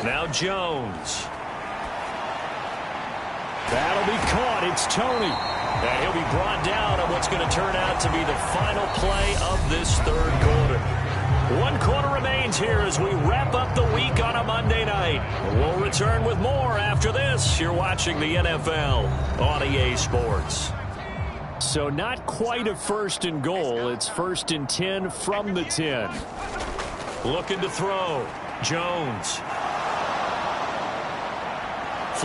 Now Jones. That'll be caught. It's Tony. And he'll be brought down on what's going to turn out to be the final play of this third quarter. 1 quarter remains here as we wrap up the week on a Monday night. We'll return with more after this. You're watching the NFL on EA Sports. So not quite a 1st and goal. It's 1st and 10 from the 10. Looking to throw. Jones.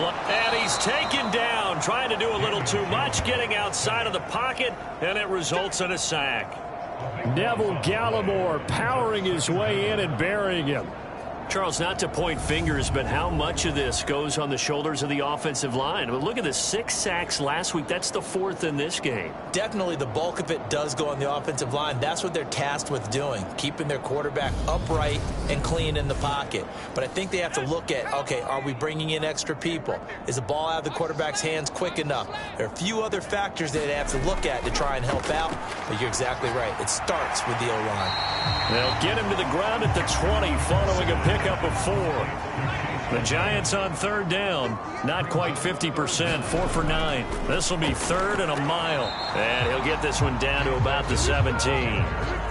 And he's taken down, trying to do a little too much, getting outside of the pocket, and it results in a sack. Neville Gallimore powering his way in and burying him. Charles, not to point fingers, but how much of this goes on the shoulders of the offensive line? I mean, look at the 6 sacks last week. That's the 4th in this game. Definitely the bulk of it does go on the offensive line. That's what they're tasked with doing, keeping their quarterback upright and clean in the pocket. But I think they have to look at, okay, are we bringing in extra people? Is the ball out of the quarterback's hands quick enough? There are a few other factors that they have to look at to try and help out. But you're exactly right. It starts with the O-line. They'll get him to the ground at the 20 following a pickup of 4. The Giants on 3rd down, not quite 50%, 4 for 9. This will be 3rd and a mile. And he'll get this one down to about the 17.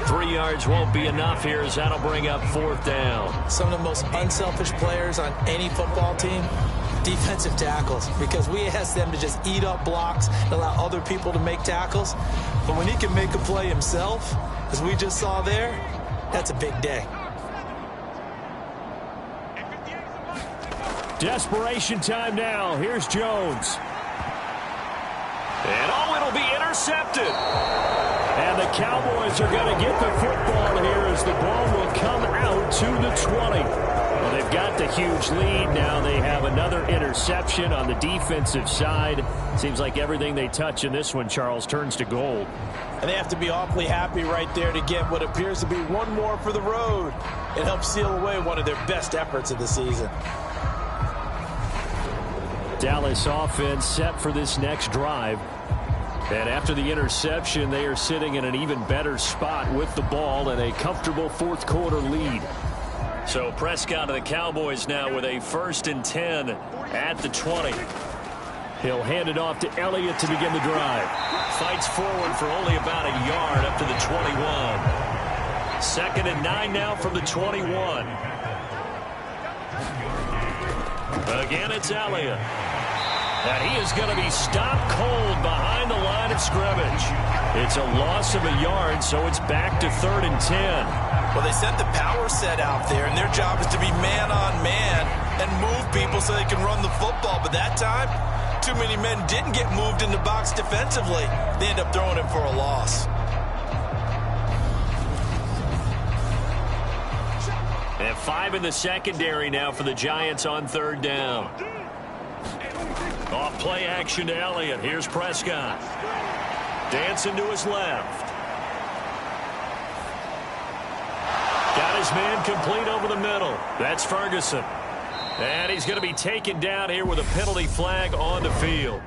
3 yards won't be enough here as that'll bring up 4th down. Some of the most unselfish players on any football team, defensive tackles, because we ask them to just eat up blocks and allow other people to make tackles. But when he can make a play himself, as we just saw there, that's a big day. Desperation time now. Here's Jones. And it'll be intercepted. And the Cowboys are going to get the football here as the ball will come out to the 20. Well, they've got the huge lead now. They have another interception on the defensive side. Seems like everything they touch in this one, Charles, turns to gold. And they have to be awfully happy right there to get what appears to be one more for the road. It helps seal away one of their best efforts of the season. Dallas offense set for this next drive. And after the interception, they are sitting in an even better spot with the ball and a comfortable 4th quarter lead. So Prescott of the Cowboys now with a 1st and 10 at the 20. He'll hand it off to Elliott to begin the drive. Fights forward for only about a yard up to the 21. 2nd and 9 now from the 21. Again, it's Elliott. And he is going to be stopped cold behind the line of scrimmage. It's a loss of a yard, so it's back to 3rd and 10. Well, they sent the power set out there, and their job is to be man-on-man and move people so they can run the football. But that time, too many men didn't get moved in the box defensively. They end up throwing him for a loss. And 5 in the secondary now for the Giants on 3rd down. Off play action to Elliott. Here's Prescott. Dancing to his left. Got his man complete over the middle. That's Ferguson. And he's going to be taken down here with a penalty flag on the field.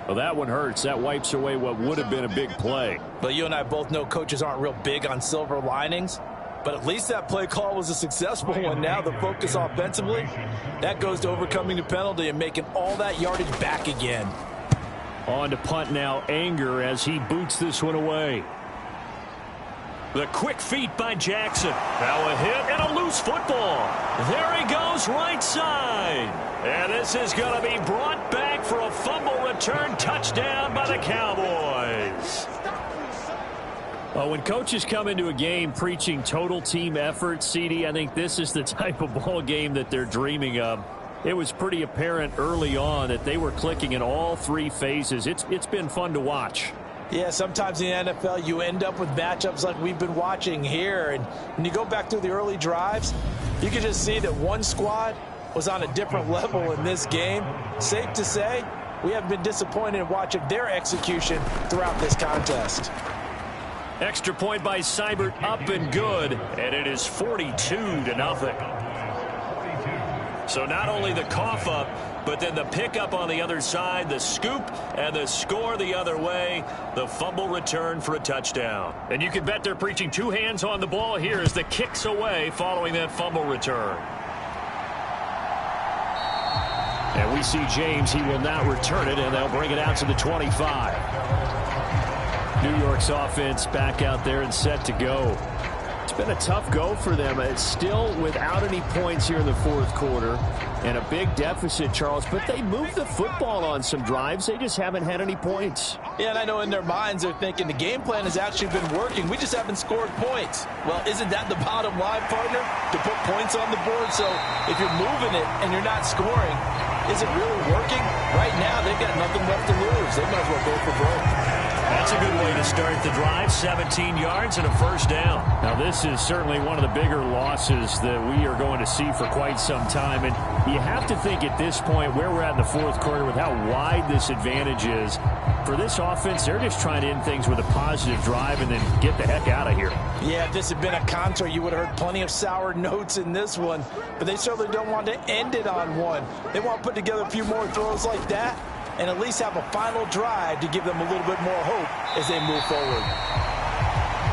Well, that one hurts. That wipes away what would have been a big play. But you and I both know coaches aren't real big on silver linings. But at least that play call was a successful one. Now the focus offensively, that goes to overcoming the penalty and making all that yardage back again. On to punt now, Anger, as he boots this one away. The quick feet by Jackson. Now a hit and a loose football. There he goes, right side. And this is going to be brought back for a fumble return touchdown by the Cowboys. Well, when coaches come into a game preaching total team effort, CD, I think this is the type of ball game that they're dreaming of. It was pretty apparent early on that they were clicking in all three phases. It's been fun to watch. Yeah, sometimes in the NFL you end up with matchups like we've been watching here. And when you go back through the early drives, you can just see that one squad was on a different level in this game. Safe to say, we have been disappointed in watching their execution throughout this contest. Extra point by Seibert, up and good, and it is 42-0. So not only the cough up, but then the pickup on the other side, the scoop, and the score the other way, the fumble return for a touchdown. And you can bet they're preaching two hands on the ball here as the kicks away following that fumble return. And we see James, he will not return it, and they'll bring it out to the 25. New York's offense back out there and set to go. It's been a tough go for them. It's still without any points here in the fourth quarter and a big deficit, Charles, but they moved the football on some drives. They just haven't had any points. Yeah, and I know in their minds they're thinking the game plan has actually been working. We just haven't scored points. Well, isn't that the bottom line, partner? To put points on the board. So if you're moving it and you're not scoring, is it really working? Right now, they've got nothing left to lose. They might as well go for broke. That's a good way to start the drive. 17 yards and a first down. Now, this is certainly one of the bigger losses that we are going to see for quite some time. And you have to think at this point where we're at in the fourth quarter with how wide this advantage is. For this offense, they're just trying to end things with a positive drive and then get the heck out of here. Yeah, if this had been a concert, you would have heard plenty of sour notes in this one. But they certainly don't want to end it on one. They want to put together a few more throws like that and at least have a final drive to give them a little bit more hope as they move forward.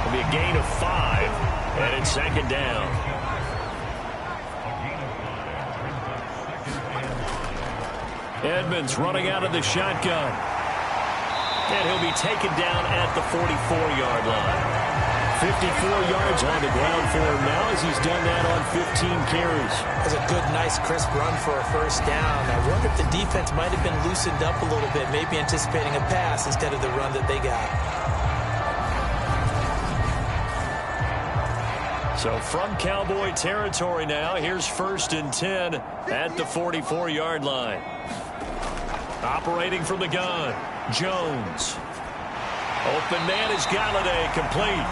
It'll be a gain of 5, and it's second down. Edmonds running out of the shotgun. And he'll be taken down at the 44-yard line. 54 yards on the ground for him now as he's done that on 15 carries. That's a good, nice, crisp run for a first down. I wonder if the defense might have been loosened up a little bit, maybe anticipating a pass instead of the run that they got. So from Cowboy territory now, here's 1st and 10 at the 44-yard line. Operating from the gun, Jones. Open man is Galladay, complete.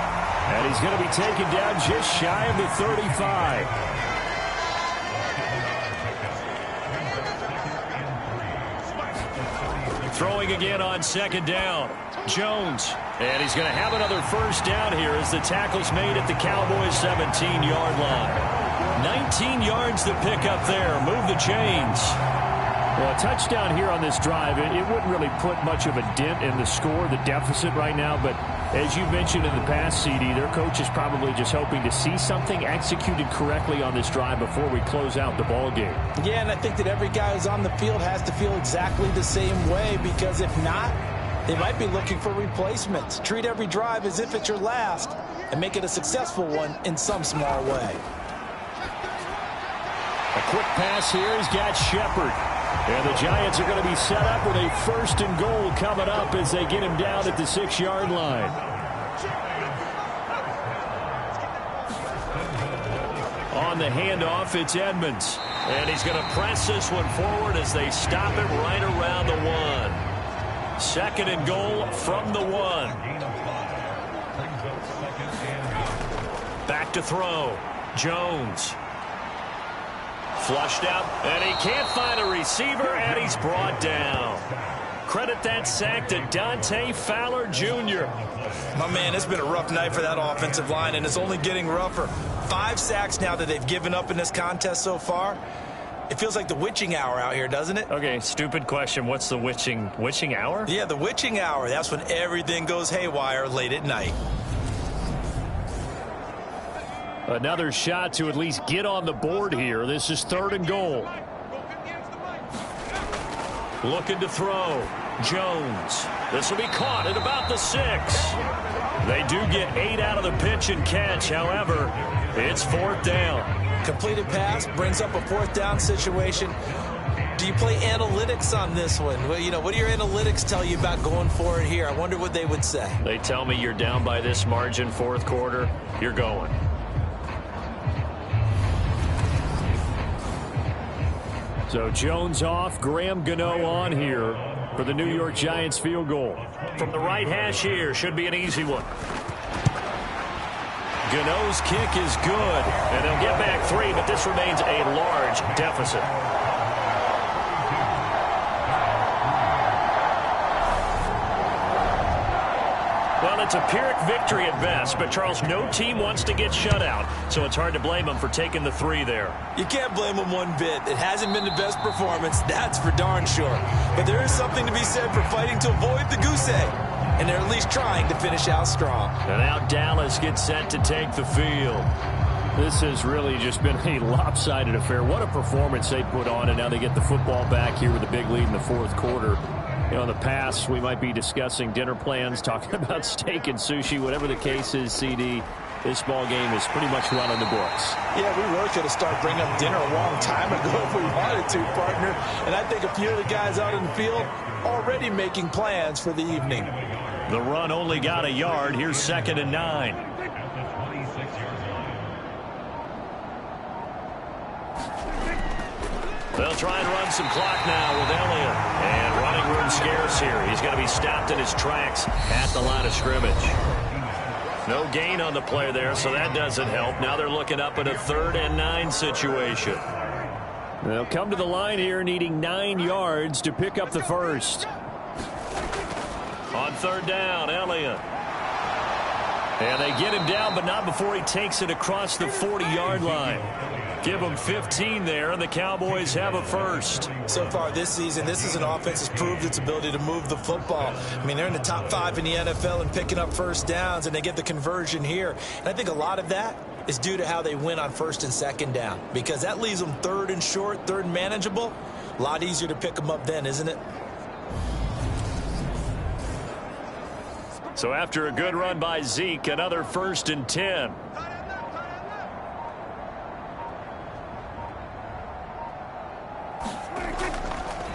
And he's going to be taken down just shy of the 35. Throwing again on second down. Jones. And he's going to have another first down here as the tackle's made at the Cowboys' 17-yard line. 19 yards to pick up there. Move the chains. Well, a touchdown here on this drive, it wouldn't really put much of a dent in the score, the deficit right now. But as you mentioned in the past, CD, their coach is probably just hoping to see something executed correctly on this drive before we close out the ball game. Yeah, and I think that every guy who's on the field has to feel exactly the same way, because if not, they might be looking for replacements. Treat every drive as if it's your last and make it a successful one in some small way. A quick pass here. He's got Shepard. And the Giants are going to be set up with a 1st and goal coming up as they get him down at the 6-yard line. On the handoff, it's Edmonds. And he's going to press this one forward as they stop it right around the 1. 2nd and goal from the 1. Back to throw. Jones. Flushed out, and he can't find a receiver, and he's brought down. Credit that sack to Dante Fowler Jr. My man, it's been a rough night for that offensive line, and it's only getting rougher. 5 sacks now that they've given up in this contest so far. It feels like the witching hour out here, doesn't it? Okay, stupid question. What's the witching hour? Yeah, the witching hour. That's when everything goes haywire late at night. Another shot to at least get on the board here. This is 3rd and goal. Looking to throw. Jones. This will be caught at about the 6. They do get 8 out of the pitch and catch. However, it's 4th down. Completed pass brings up a 4th down situation. Do you play analytics on this one? Well, what do your analytics tell you about going for it here? I wonder what they would say. They tell me you're down by this margin 4th quarter. You're going. So Jones off, Graham Gano on here for the New York Giants field goal. From the right hash here, should be an easy one. Gano's kick is good, and they'll get back 3, but this remains a large deficit. Well, it's a Pyrrhic victory at best, but Charles, no team wants to get shut out, so it's hard to blame them for taking the 3 there. You can't blame them one bit. It hasn't been the best performance, that's for darn sure. But there is something to be said for fighting to avoid the goose egg, and they're at least trying to finish out strong. And now Dallas gets set to take the field. This has really just been a lopsided affair. What a performance they put on, and now they get the football back here with a big lead in the 4th quarter. In the past, we might be discussing dinner plans, talking about steak and sushi, whatever the case is, CD. This ball game is pretty much run in the books. Yeah, we really could have started bringing up dinner a long time ago if we wanted to, partner. And I think a few of the guys out in the field already making plans for the evening. The run only got a yard. Here's 2nd and 9. They'll try and run some clock now with Elliott. And running room scarce here. He's going to be stopped in his tracks at the line of scrimmage. No gain on the play there, so that doesn't help. Now they're looking up at a 3rd and 9 situation. They'll come to the line here needing 9 yards to pick up the first. On 3rd down, Elliott. And they get him down, but not before he takes it across the 40-yard line. Give them 15 there, and the Cowboys have a first. So far this season, this is an offense that's proved its ability to move the football. I mean, they're in the top 5 in the NFL in picking up first downs, and they get the conversion here. And I think a lot of that is due to how they win on 1st and 2nd down, because that leaves them 3rd and short, 3rd and manageable. A lot easier to pick them up then, isn't it? So after a good run by Zeke, another 1st and 10.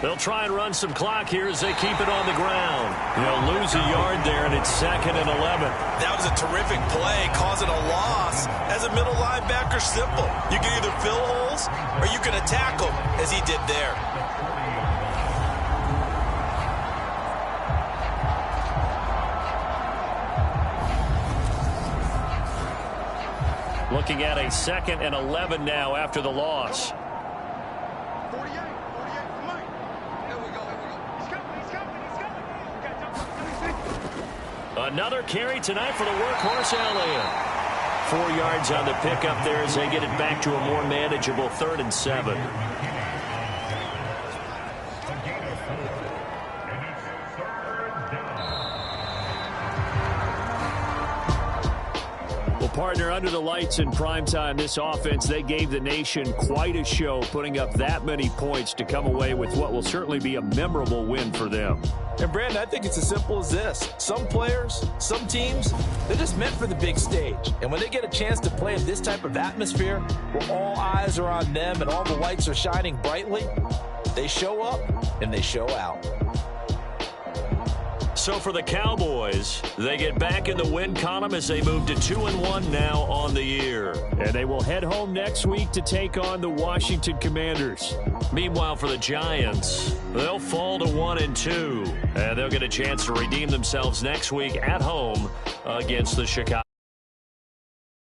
They'll try and run some clock here as they keep it on the ground. They'll lose a yard there, and it's 2nd and 11. That was a terrific play, causing a loss. As a middle linebacker, simple. You can either fill holes or you can attack them, as he did there. Looking at a 2nd and 11 now after the loss. Another carry tonight for the workhorse Elliott. 4 yards on the pickup there as they get it back to a more manageable 3rd and 7. Well, partner, under the lights in primetime, this offense, they gave the nation quite a show, putting up that many points to come away with what will certainly be a memorable win for them. And, Brandon, I think it's as simple as this. Some players, some teams, they're just meant for the big stage. And when they get a chance to play in this type of atmosphere where all eyes are on them and all the lights are shining brightly, they show up and they show out. So for the Cowboys, they get back in the win column as they move to 2-1 now on the year. And they will head home next week to take on the Washington Commanders. Meanwhile, for the Giants, they'll fall to 1-2. And they'll get a chance to redeem themselves next week at home against the Chicago.